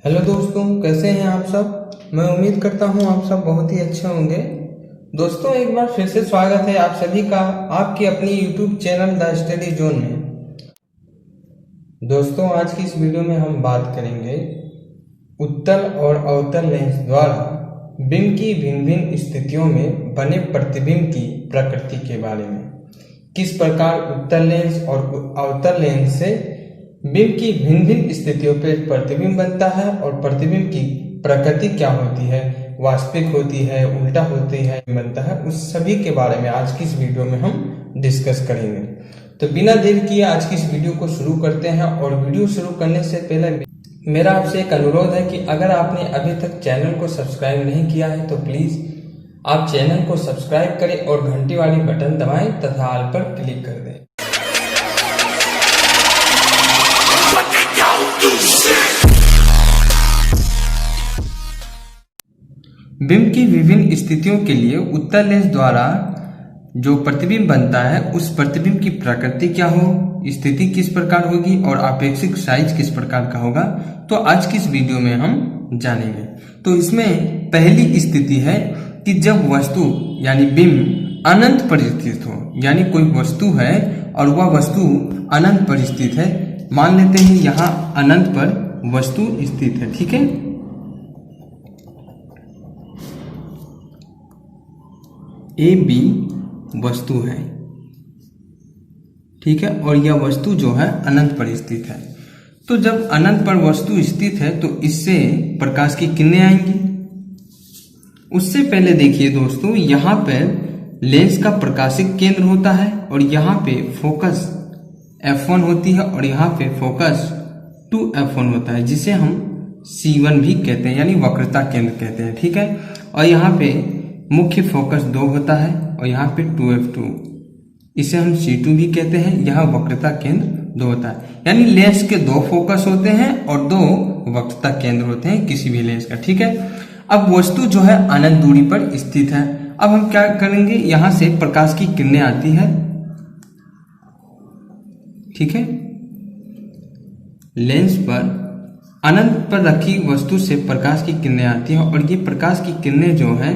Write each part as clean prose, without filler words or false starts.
Hello दोस्तों, कैसे हैं आप सब। मैं उम्मीद करता हूं आप सब बहुत ही अच्छे होंगे। दोस्तों, एक बार फिर से स्वागत है आप सभी का आपकी अपनी YouTube channel the study zone में। दोस्तों, आज की इस वीडियो में हम बात करेंगे उत्तल और अवतल लेंस द्वारा बिंब की भिन्न भिन्न स्थितियों में बने प्रतिबिंब की प्रकृति के बारे में। किस प्रकार उत्तल लेंस और अवतल लेंस से बिंब की भिन्न भिन्न स्थितियों पर प्रतिबिंब बनता है और प्रतिबिंब की प्रकृति क्या होती है, वास्तविक होती है, उल्टा होती है, बनता है, उस सभी के बारे में आज की इस वीडियो में हम डिस्कस करेंगे। तो बिना देर किए आज की इस वीडियो को शुरू करते हैं। और वीडियो शुरू करने से पहले मेरा आपसे एक अनुरोध है कि अगर आपने अभी तक चैनल को सब्सक्राइब नहीं किया है तो प्लीज आप चैनल को सब्सक्राइब करें और घंटी वाली बटन दबाएं तथा ऑल पर क्लिक कर दें। बिंब की विभिन्न स्थितियों के लिए उत्तल लेंस द्वारा जो प्रतिबिंब बनता है उस प्रतिबिंब की प्रकृति क्या हो, स्थिति किस प्रकार होगी और अपेक्षित साइज किस प्रकार का होगा, तो आज की इस वीडियो में हम जानेंगे। तो इसमें पहली स्थिति है कि जब वस्तु यानी बिंब अनंत पर स्थित हो, यानी कोई वस्तु है और वह वस्तु अनंत पर स्थित है। मान लेते हैं यहाँ अनंत पर वस्तु स्थित है, ठीक है। ए बी वस्तु है, ठीक है, और यह वस्तु जो है अनंत पर स्थित है। तो जब अनंत पर वस्तु स्थित है तो इससे प्रकाश की किरणें आएंगी। उससे पहले देखिए दोस्तों, यहाँ पर लेंस का प्रकाशिक केंद्र होता है और यहाँ पे फोकस F1 होती है और यहाँ पे फोकस 2F1 होता है, जिसे हम C1 भी कहते हैं, यानी वक्रता केंद्र कहते हैं, ठीक है। और यहाँ पे मुख्य फोकस 2 होता है और यहाँ पे 2F2, इसे हम C2 भी कहते हैं। यहाँ वक्रता केंद्र 2 होता है, यानी लेंस के 2 फोकस होते हैं और 2 वक्रता केंद्र होते हैं किसी भी लेंस का, ठीक है। अब वस्तु जो है अनंत दूरी पर स्थित है। अब हम क्या करेंगे, यहां से प्रकाश की किरणें आती है, ठीक है। लेंस पर अनंत पर रखी वस्तु से प्रकाश की किरणें आती है और ये प्रकाश की किरणें जो है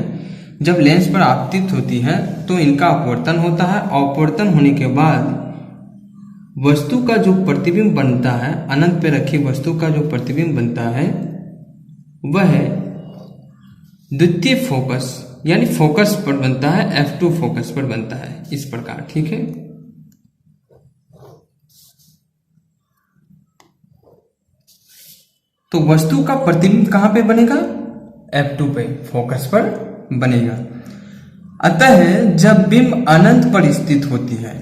जब लेंस पर आपतित होती है तो इनका अपवर्तन होता है। अपवर्तन होने के बाद वस्तु का जो प्रतिबिंब बनता है, अनंत पर रखी वस्तु का जो प्रतिबिंब बनता है वह द्वितीय फोकस यानी फोकस पर बनता है, F2 फोकस पर बनता है, इस प्रकार, ठीक है। तो वस्तु का प्रतिबिंब कहां पे बनेगा, F2 पे, फोकस पर बनेगा। अतः जब बिंब अनंत पर स्थित होती है,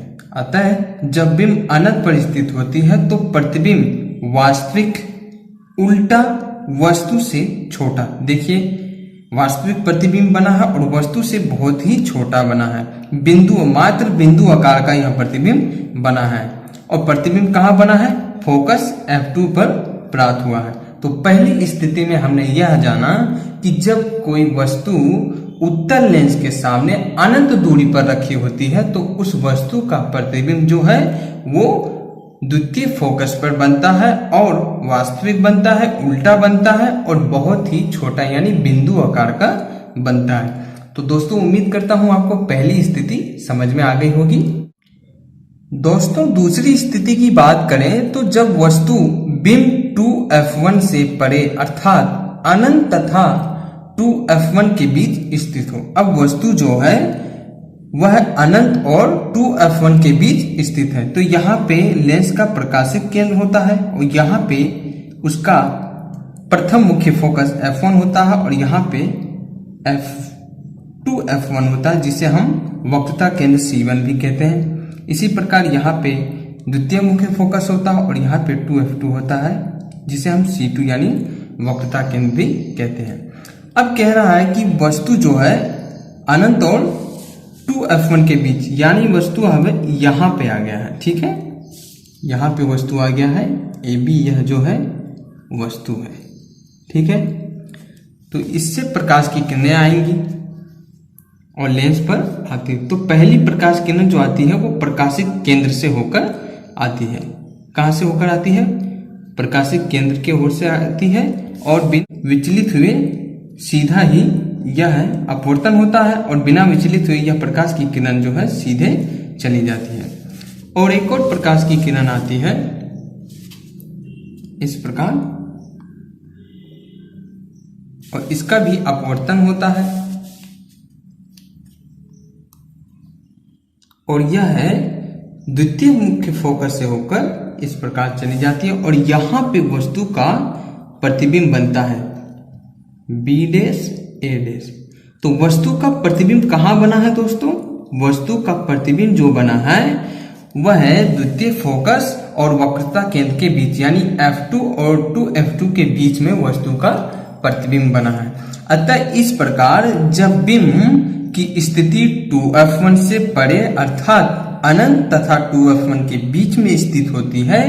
जब बिंब अनंत पर स्थित होती है तो प्रतिबिंब वास्तविक उल्टा वस्तु से छोटा, देखिए वास्तविक प्रतिबिंब बना है और वस्तु से बहुत ही छोटा बना है। मात्र बिंदु आकार का यह प्रतिबिंब बना है और प्रतिबिंब कहां बना है, फोकस F2 पर प्राप्त हुआ है। तो पहली स्थिति में हमने यह जाना कि जब कोई वस्तु उत्तल लेंस के सामने अनंत दूरी पर रखी होती है तो उस वस्तु का प्रतिबिंब जो है वो द्वितीय फोकस पर बनता है और वास्तविक बनता है, उल्टा बनता है और बहुत ही छोटा यानी बिंदु आकार का बनता है। तो दोस्तों, उम्मीद करता हूं आपको पहली स्थिति समझ में आ गई होगी। दोस्तों, दूसरी स्थिति की बात करें तो जब वस्तु बिंब 2F1 से परे अर्थात अनंत तथा 2F1 के बीच स्थित हो। अब वस्तु जो है वह अनंत और 2F1 के बीच स्थित है। तो यहाँ पे लेंस का प्रकाशिक केंद्र होता है और यहाँ पे उसका प्रथम मुख्य फोकस F1 होता है और यहाँ पे F2F1 होता है, जिसे हम वक्रता केंद्र C1 भी कहते हैं। इसी प्रकार यहाँ पे द्वितीय मुख्य फोकस होता है और यहाँ पे 2F2 होता है, जिसे हम C2 यानी वक्रता केंद्र भी कहते हैं। अब कह रहा है कि वस्तु जो है अनंत और 2F1 के बीच, यानी वस्तु हमें यहाँ पे आ गया है, ठीक है। यहाँ पे वस्तु आ गया है AB, यह जो है वस्तु है, ठीक है। तो इससे प्रकाश की किरणें आएंगी और लेंस पर आती है। तो पहली प्रकाश किरण जो आती है वो प्रकाशिक केंद्र से होकर आती है। कहां से होकर आती है, प्रकाशिक केंद्र की ओर से आती है और बिना विचलित हुए सीधा ही यह अपवर्तन होता है और बिना विचलित हुए यह प्रकाश की किरण जो है सीधे चली जाती है। और एक और प्रकाश की किरण आती है इस प्रकार, और इसका भी अपवर्तन होता है और यह है द्वितीय मुख्य फोकस से होकर इस प्रकार चली जाती है और यहां पे वस्तु का प्रतिबिंब बनता है बी डैश ए डैश। तो वस्तु का प्रतिबिंब कहां बना है दोस्तों? वस्तु का प्रतिबिंब जो बना है वह है द्वितीय फोकस और वक्रता केंद्र के बीच, यानी F2 और 2F2 के बीच में वस्तु का प्रतिबिंब बना है। अतः इस प्रकार जब बिंब की स्थिति 2F1 से परे अर्थात अनंत तथा 2F1 के बीच में स्थित होती है,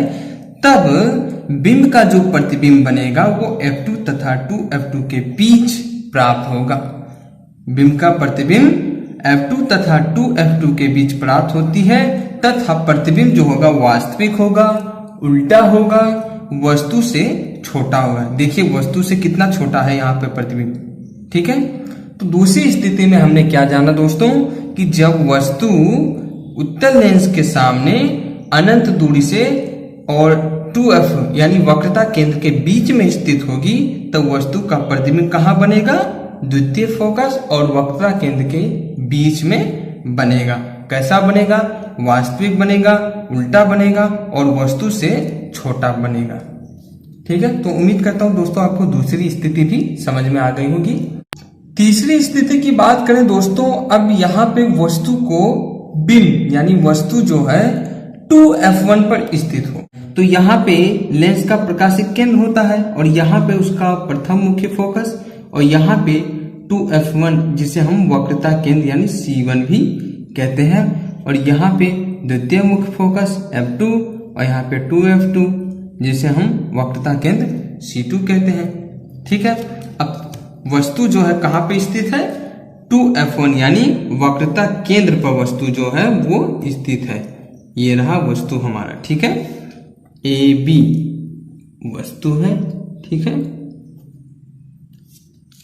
तब बिंब का जो प्रतिबिंब बनेगा वो F2 तथा 2F2 के बीच प्राप्त होगा। बिंब का प्रतिबिंब F2 तथा 2F2 के बीच प्राप्त होती है तथा प्रतिबिंब जो होगा वास्तविक होगा, उल्टा होगा, वस्तु से छोटा होगा। देखिए वस्तु से कितना छोटा है यहाँ पे प्रतिबिंब, ठीक है। तो दूसरी स्थिति में हमने क्या जाना दोस्तों कि जब वस्तु उत्तल लेंस के सामने अनंत दूरी से और 2F यानी वक्रता केंद्र के बीच में स्थित होगी, तो वस्तु का प्रतिबिंब कहाँ बनेगा? द्वितीय फोकस और वक्रता केंद्र के बीच में बनेगा। कैसा बनेगा? वास्तविक बनेगा, उल्टा बनेगा और वस्तु से छोटा बनेगा, ठीक है। तो उम्मीद करता हूं दोस्तों आपको दूसरी स्थिति भी समझ में आ गई होगी। तीसरी स्थिति की बात करें दोस्तों, अब यहाँ पे वस्तु को बिंब यानी वस्तु जो है 2F1 पर स्थित हो, तो यहाँ पे लेंस का प्रकाशिक केंद्र होता है और यहाँ पे उसका प्रथम मुख्य फोकस और यहाँ पे 2F1 जिसे हम वक्रता केंद्र यानी C1 भी कहते हैं और यहाँ पे द्वितीय मुख्य फोकस F2 और यहाँ पे 2F2 जिसे हम वक्रता केंद्र C2 कहते हैं, ठीक है। अब वस्तु जो है कहाँ पे स्थित है? 2F1 यानी वक्रता केंद्र पर वस्तु जो है वो स्थित है। ये रहा वस्तु हमारा, ठीक है। AB वस्तु है, ठीक है।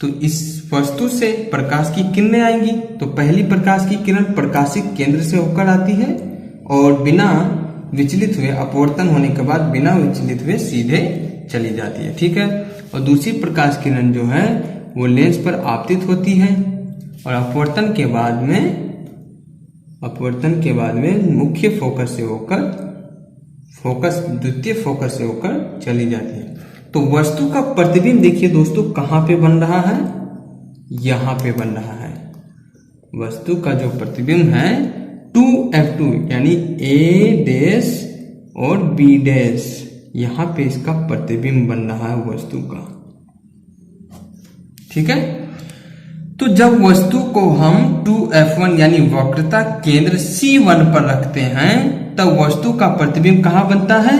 तो इस वस्तु से प्रकाश की किरणें आएंगी, तो पहली प्रकाश की किरण प्रकाशिक केंद्र से होकर आती है और बिना विचलित हुए अपवर्तन होने के बाद बिना विचलित हुए सीधे चली जाती है, ठीक है। और दूसरी प्रकाश किरण जो है वो लेंस पर आपतित होती है और अपवर्तन के बाद में मुख्य फोकस से होकर द्वितीय फोकस से होकर चली जाती है। तो वस्तु का प्रतिबिंब देखिए दोस्तों कहां पे बन रहा है? यहां पे बन रहा है। वस्तु का जो प्रतिबिंब है 2F2 यानी A डैश और B डैश, यहां पे इसका प्रतिबिंब बन रहा है वस्तु का, ठीक है। तो जब वस्तु को हम 2F1 यानी वक्रता केंद्र C1 पर रखते हैं तब वस्तु का प्रतिबिंब कहां बनता है?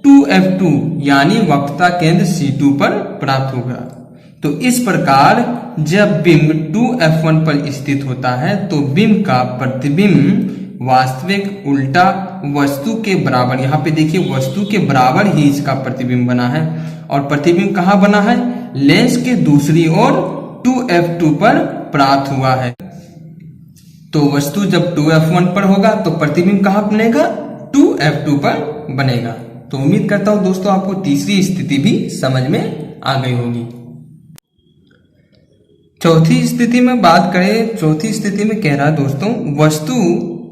2F2 यानी वक्रता केंद्र C2 पर प्राप्त होगा। तो इस प्रकार जब बिंब 2F1 पर स्थित होता है तो बिंब का प्रतिबिंब वास्तविक, उल्टा, वस्तु के बराबर, यहाँ पे देखिए वस्तु के बराबर ही इसका प्रतिबिंब बना है और प्रतिबिंब कहाँ बना है? लेंस के दूसरी ओर 2F2 पर प्राप्त हुआ है। तो वस्तु जब 2F1 पर होगा तो प्रतिबिंब कहाँ बनेगा? 2F2 पर बनेगा। तो उम्मीद करता हूं दोस्तों आपको तीसरी स्थिति भी समझ में आ गई होगी। चौथी स्थिति में बात करें, चौथी स्थिति में कह रहा है दोस्तों वस्तु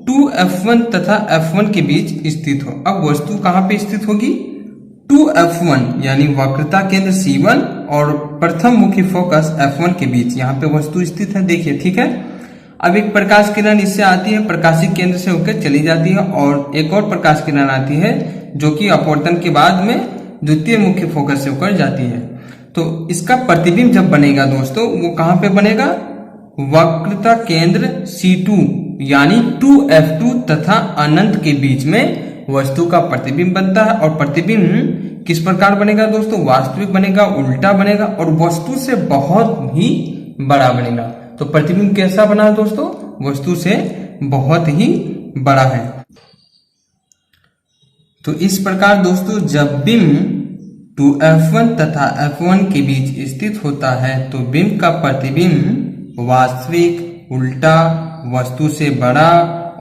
2F1 तथा F1 के बीच स्थित हो। अब वस्तु कहां पे स्थित होगी? 2F1 यानी वक्रता केंद्र C1 और प्रथम मुख्य फोकस F1 के बीच यहाँ पे वस्तु स्थित है, देखिए, ठीक है। अब एक प्रकाश किरण इससे आती है, प्रकाशिक केंद्र से होकर चली जाती है और एक और प्रकाश किरण आती है जो कि अपवर्तन के बाद में द्वितीय मुख्य फोकस से होकर जाती है। तो इसका प्रतिबिंब जब बनेगा दोस्तों वो कहां पे बनेगा? वक्रता केंद्र C2 यानी 2F2 तथा अनंत के बीच में वस्तु का प्रतिबिंब बनता है और प्रतिबिंब किस प्रकार बनेगा दोस्तों? वास्तविक बनेगा, उल्टा बनेगा और वस्तु से बहुत ही बड़ा बनेगा। तो प्रतिबिंब कैसा बना है दोस्तों? वस्तु से बहुत ही बड़ा है। तो इस प्रकार दोस्तों जब बिंब 2f1 तथा f1 के बीच स्थित होता है तो बिंब का प्रतिबिंब वास्तविक, उल्टा, वस्तु से बड़ा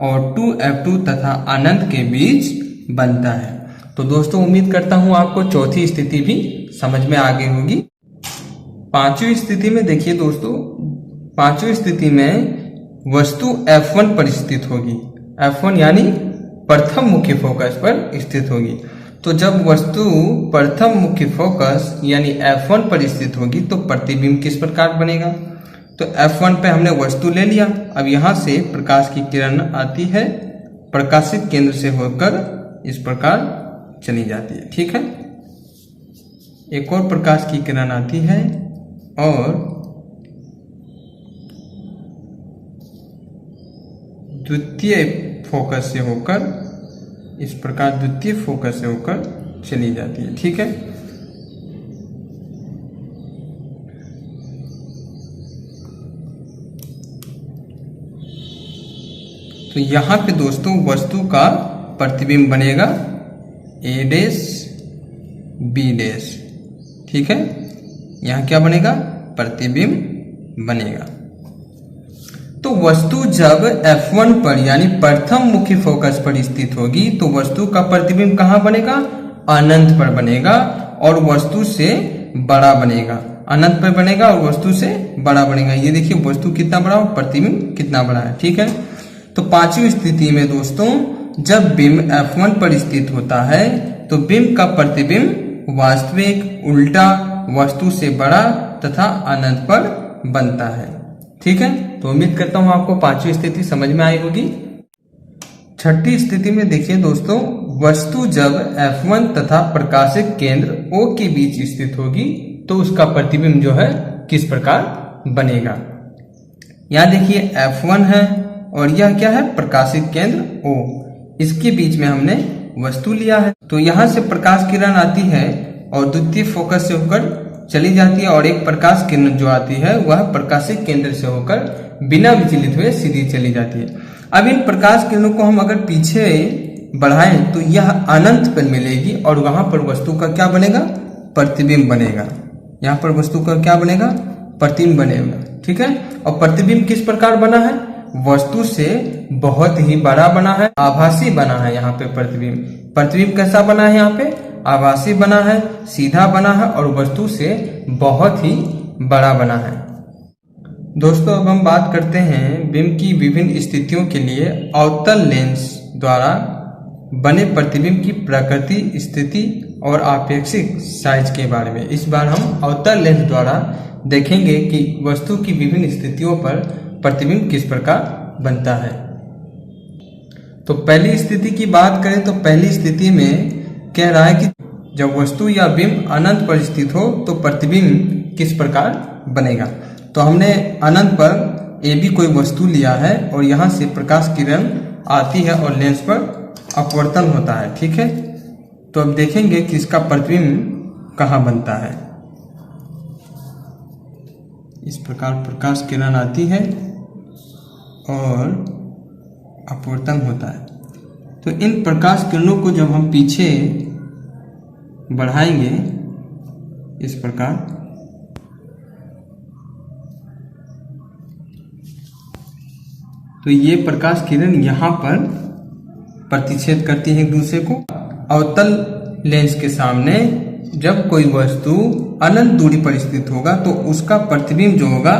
और 2f2 तथा अनंत के बीच बनता है। तो दोस्तों उम्मीद करता हूं आपको चौथी स्थिति भी समझ में आ गई होगी। पांचवी स्थिति में देखिए दोस्तों, पांचवी स्थिति में वस्तु f1 पर स्थित होगी। f1 यानी प्रथम मुख्य फोकस पर स्थित होगी। तो जब वस्तु प्रथम मुख्य फोकस यानी f1 पर स्थित होगी तो प्रतिबिंब किस प्रकार बनेगा। तो f1 पे हमने वस्तु ले लिया। अब यहां से प्रकाश की किरण आती है, प्रकाशित केंद्र से होकर इस प्रकार चली जाती है। ठीक है, एक और प्रकाश की किरण आती है और द्वितीय फोकस से होकर इस प्रकार द्वितीय फोकस से होकर चली जाती है। ठीक है, तो यहां पे दोस्तों वस्तु का प्रतिबिंब बनेगा a डैश b डैश। ठीक है, यहां क्या बनेगा, प्रतिबिंब बनेगा। तो वस्तु जब f1 पर यानी प्रथम मुख्य फोकस पर स्थित होगी तो वस्तु का प्रतिबिंब कहां बनेगा, अनंत पर बनेगा और वस्तु से बड़ा बनेगा। अनंत पर बनेगा और वस्तु से बड़ा बनेगा। ये देखिए वस्तु कितना बड़ा और प्रतिबिंब कितना बड़ा है। ठीक है, तो पांचवी स्थिति में दोस्तों जब बिंब f1 पर स्थित होता है तो बिंब का प्रतिबिंब वास्तविक, उल्टा, वस्तु से बड़ा तथा अनंत पर बनता है। ठीक है, तो उम्मीद करता हूं आपको पांचवी स्थिति समझ में आई होगी। छठी स्थिति में देखिए दोस्तों, वस्तु जब f1 तथा प्रकाशित केंद्र O के बीच स्थित होगी तो उसका प्रतिबिंब जो है किस प्रकार बनेगा। यहां देखिए f1 है और यह क्या है, प्रकाशित केंद्र O। इसके बीच में हमने वस्तु लिया है। तो यहां से प्रकाश किरण आती है और द्वितीय फोकस से होकर चली जाती है और एक प्रकाश किरण जो आती है वह प्रकाशित केंद्र से होकर बिना विचलित हुए सीधी चली जाती है। अब इन प्रकाश किरणों को हम अगर पीछे बढ़ाएं तो यह अनंत पर मिलेगी और वहां पर वस्तु का क्या बनेगा, प्रतिबिंब बनेगा। यहाँ पर वस्तु का क्या बनेगा, प्रतिबिंब बनेगा। ठीक है, और प्रतिबिंब किस प्रकार बना है, वस्तु से बहुत ही बड़ा बना है, आभासी बना है। यहाँ पे प्रतिबिंब कैसा बना है, यहाँ पे आभासी बना है, सीधा बना है और वस्तु से बहुत ही बड़ा बना है। दोस्तों अब हम बात करते हैं बिंब की विभिन्न स्थितियों के लिए अवतल लेंस द्वारा बने प्रतिबिंब की प्रकृति, स्थिति और आपेक्षिक साइज के बारे में। इस बार हम अवतल लेंस द्वारा देखेंगे कि वस्तु की विभिन्न स्थितियों पर प्रतिबिंब किस प्रकार बनता है। तो पहली स्थिति की बात करें तो पहली स्थिति में कह रहा है कि जब वस्तु या बिंब अनंत पर स्थित हो तो प्रतिबिंब किस प्रकार बनेगा। तो हमने अनंत पर ए बी कोई वस्तु लिया है और यहाँ से प्रकाश किरण आती है और लेंस पर अपवर्तन होता है। ठीक है, तो अब देखेंगे कि इसका प्रतिबिंब कहाँ बनता है। इस प्रकार प्रकाश किरण आती है और अपवर्तन होता है। तो इन प्रकाश किरणों को जब हम पीछे बढ़ाएंगे इस प्रकार, तो ये प्रकाश किरण यहाँ पर प्रतिच्छेद करती है एक दूसरे को। अवतल लेंस के सामने जब कोई वस्तु अनंत दूरी पर स्थित होगा तो उसका प्रतिबिंब जो होगा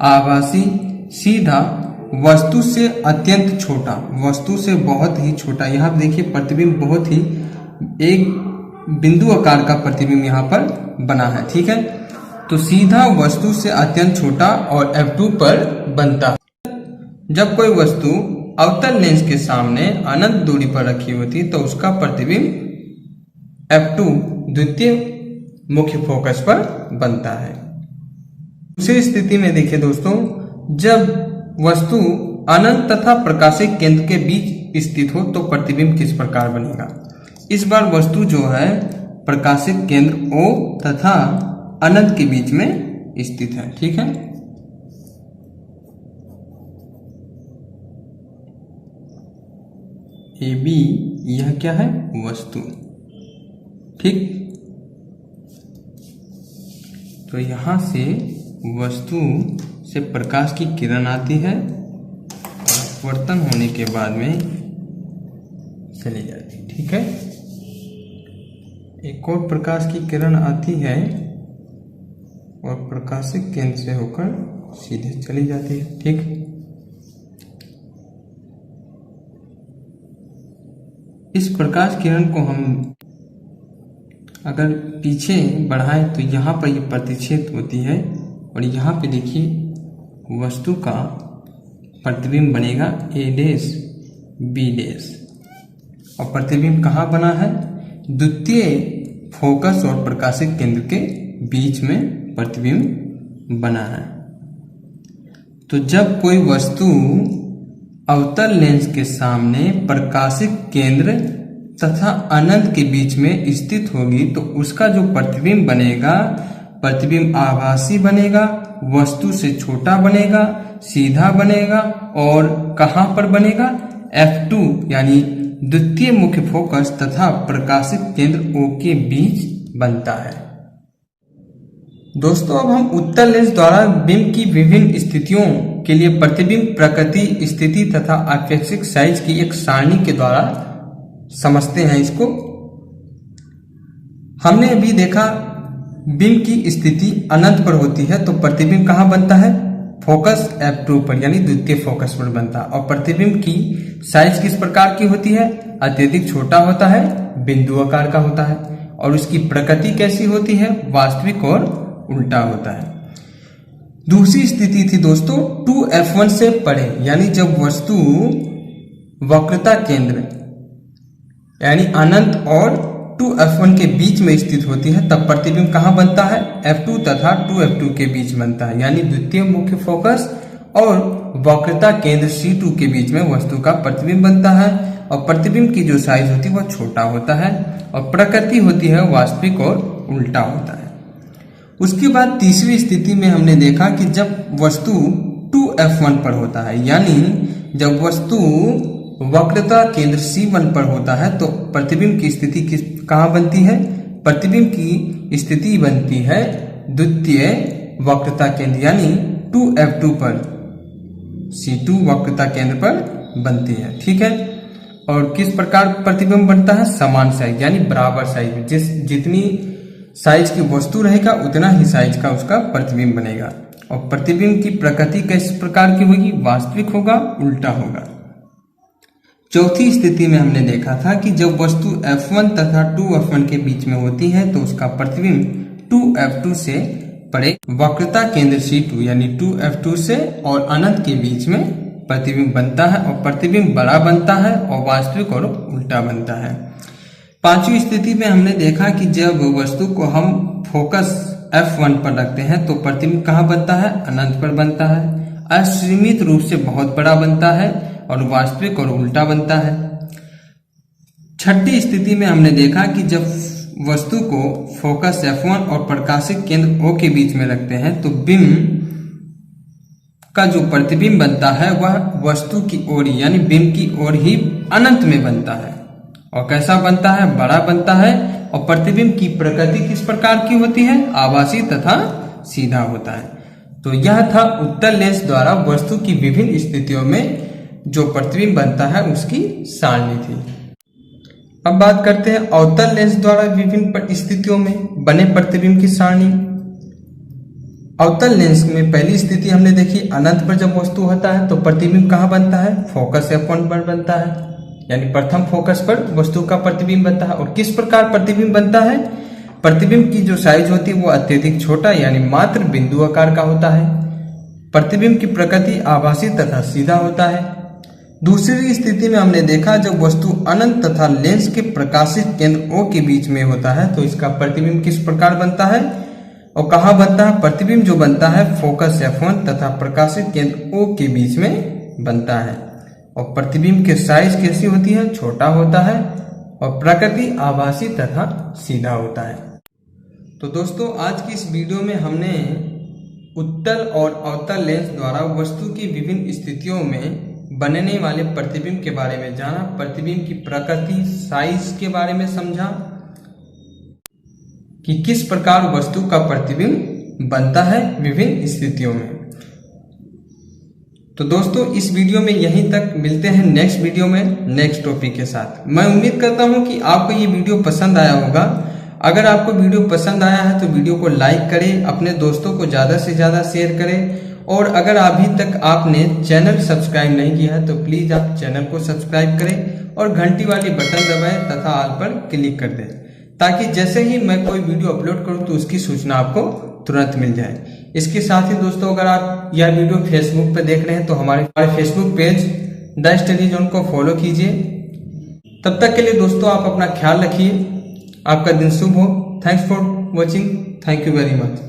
आभासी, सीधा, वस्तु से अत्यंत छोटा, वस्तु से बहुत ही छोटा। यहाँ देखिए प्रतिबिंब बहुत ही एक बिंदु आकार का प्रतिबिंब यहाँ पर बना है। ठीक है, तो सीधा, वस्तु से अत्यंत छोटा और f2 पर बनता है। जब कोई वस्तु अवतल लेंस के सामने अनंत दूरी पर रखी होती तो उसका प्रतिबिंब f2 द्वितीय मुख्य फोकस पर बनता है। दूसरी स्थिति में देखिए दोस्तों, जब वस्तु अनंत तथा प्रकाशित केंद्र के बीच स्थित हो तो प्रतिबिंब किस प्रकार बनेगा। इस बार वस्तु जो है प्रकाशित केंद्र O तथा अनंत के बीच में स्थित है। ठीक है, ए बी यह क्या है, वस्तु। ठीक, तो यहाँ से वस्तु से प्रकाश की किरण आती है और अपवर्तन होने के बाद में चली जाती है। ठीक है, एक और प्रकाश की किरण आती है और प्रकाशिक केंद्र से होकर सीधे चली जाती है। ठीक, इस प्रकाश किरण को हम अगर पीछे बढ़ाएं तो यहाँ पर ये प्रतिच्छेद होती है और यहाँ पे देखिए वस्तु का प्रतिबिंब बनेगा ए डैश बी डैश। और प्रतिबिंब कहाँ बना है? द्वितीय फोकस और प्रकाशिक केंद्र के बीच में प्रतिबिंब बना है। तो जब कोई वस्तु अवतल लेंस के सामने प्रकाशिक केंद्र तथा अनंत के बीच में स्थित होगी तो उसका जो प्रतिबिंब बनेगा, प्रतिबिंब आभासी बनेगा, वस्तु से छोटा बनेगा, सीधा बनेगा और कहां पर बनेगा? F2 यानी द्वितीय मुख्य फोकस तथा प्रकाशिक केंद्र O के बीच बनता है। दोस्तों, अब हम उत्तल लेंस द्वारा बिंब की विभिन्न स्थितियों के लिए प्रतिबिंब प्रकृति, स्थिति तथा अपेक्षिक साइज की एक सारणी के द्वारा समझते हैं। इसको हमने अभी देखा, बिंब की स्थिति अनंत पर होती है तो प्रतिबिंब कहाँ बनता है? फोकस F2 पर यानी द्वितीय फोकस पर बनता है। और प्रतिबिंब की साइज किस प्रकार की होती है? अत्यधिक छोटा होता है, बिंदु आकार का होता है। और उसकी प्रकृति कैसी होती है? वास्तविक और उल्टा होता है। दूसरी स्थिति थी दोस्तों 2F1 से परे, यानी जब वस्तु वक्रता केंद्र यानी अनंत और 2F1 के बीच में स्थित होती है तब प्रतिबिंब कहाँ बनता है? F2 तथा 2F2 के बीच बनता है, यानी द्वितीय मुख्य फोकस और वक्रता केंद्र C2 के बीच में वस्तु का प्रतिबिंब बनता है। और प्रतिबिंब की जो साइज होती है वह छोटा होता है और प्रकृति होती है वास्तविक और उल्टा होता है। उसके बाद तीसरी स्थिति में हमने देखा कि जब वस्तु 2F1 पर होता है, यानी जब वस्तु वक्रता केंद्र C1 पर होता है तो प्रतिबिंब की स्थिति कहाँ बनती है? प्रतिबिंब की स्थिति बनती है द्वितीय वक्रता केंद्र यानी 2F2 पर, C2 वक्रता केंद्र पर बनती है। ठीक है, और किस प्रकार प्रतिबिंब बनता है? समान साइज यानी बराबर साइज में, जितनी साइज की वस्तु रहेगा उतना ही साइज का उसका प्रतिबिंब बनेगा। और प्रतिबिंब की प्रकृति किस प्रकार की होगी? वास्तविक होगा, उल्टा होगा। चौथी स्थिति में हमने देखा था कि जब वस्तु F1 तथा 2F1 के बीच में होती है तो उसका प्रतिबिंब 2F2 से परे वक्रता केंद्र C2 यानी 2F2 से और अनंत के बीच में प्रतिबिंब बनता है और प्रतिबिंब बड़ा बनता है और वास्तविक और उल्टा बनता है। पांचवी स्थिति में हमने देखा कि जब वस्तु को हम फोकस F1 पर रखते हैं तो प्रतिबिंब कहाँ बनता है? अनंत पर बनता है, असीमित रूप से बहुत बड़ा बनता है और वास्तविक और उल्टा बनता है। छठी स्थिति में हमने देखा कि जब वस्तु को फोकस F1 और प्रकाशिक केंद्र O के बीच में रखते हैं तो बिंब का जो प्रतिबिंब बनता है वह वस्तु की ओर यानी बिंब की ओर ही अनंत में बनता है। और कैसा बनता है? बड़ा बनता है। और प्रतिबिंब की प्रकृति किस प्रकार की होती है? आभासी तथा सीधा होता है। तो यह था उत्तल लेंस द्वारा वस्तु की विभिन्न स्थितियों में जो प्रतिबिंब बनता है उसकी सारणी थी। अब बात करते हैं अवतल लेंस द्वारा विभिन्न स्थितियों में बने प्रतिबिंब की सारणी। अवतल लेंस में पहली स्थिति हमने देखी, अनंत पर जब वस्तु होता है तो प्रतिबिंब कहाँ बनता है? फोकस F1 पर बनता है, यानी प्रथम फोकस पर वस्तु का प्रतिबिंब बनता है। और किस प्रकार प्रतिबिंब बनता है? प्रतिबिंब की जो साइज होती है वो अत्यधिक छोटा यानी मात्र बिंदु आकार का होता है। प्रतिबिंब की प्रकृति आभासी तथा सीधा होता है। दूसरी स्थिति में हमने देखा जब वस्तु अनंत तथा लेंस के प्रकाशित केंद्र O के बीच में होता है तो इसका प्रतिबिंब किस प्रकार बनता है और कहाँ बनता है? प्रतिबिंब जो बनता है फोकस F1 तथा प्रकाशित केंद्र O के बीच में बनता है। और प्रतिबिंब के साइज कैसी होती है? छोटा होता है और प्रकृति आभासी तथा सीधा होता है। तो दोस्तों, आज की इस वीडियो में हमने उत्तल और अवतल लेंस द्वारा वस्तु की विभिन्न स्थितियों में बनने वाले प्रतिबिंब के बारे में जाना, प्रतिबिंब की प्रकृति, साइज के बारे में समझा कि किस प्रकार वस्तु का प्रतिबिंब बनता है विभिन्न स्थितियों में। तो दोस्तों इस वीडियो में यहीं तक, मिलते हैं नेक्स्ट वीडियो में नेक्स्ट टॉपिक के साथ। मैं उम्मीद करता हूं कि आपको ये वीडियो पसंद आया होगा। अगर आपको वीडियो पसंद आया है तो वीडियो को लाइक करें, अपने दोस्तों को ज़्यादा से ज़्यादा शेयर करें, और अगर अभी तक आपने चैनल सब्सक्राइब नहीं किया है तो प्लीज़ आप चैनल को सब्सक्राइब करें और घंटी वाली बटन दबाएं तथा ऑल पर क्लिक कर दें, ताकि जैसे ही मैं कोई वीडियो अपलोड करूं तो उसकी सूचना आपको तुरंत मिल जाए। इसके साथ ही दोस्तों अगर आप यह वीडियो फेसबुक पर देख रहे हैं तो हमारे Facebook page the study zone को फॉलो कीजिए। तब तक के लिए दोस्तों आप अपना ख्याल रखिए, आपका दिन शुभ हो। Thanks for watching, thank you very much.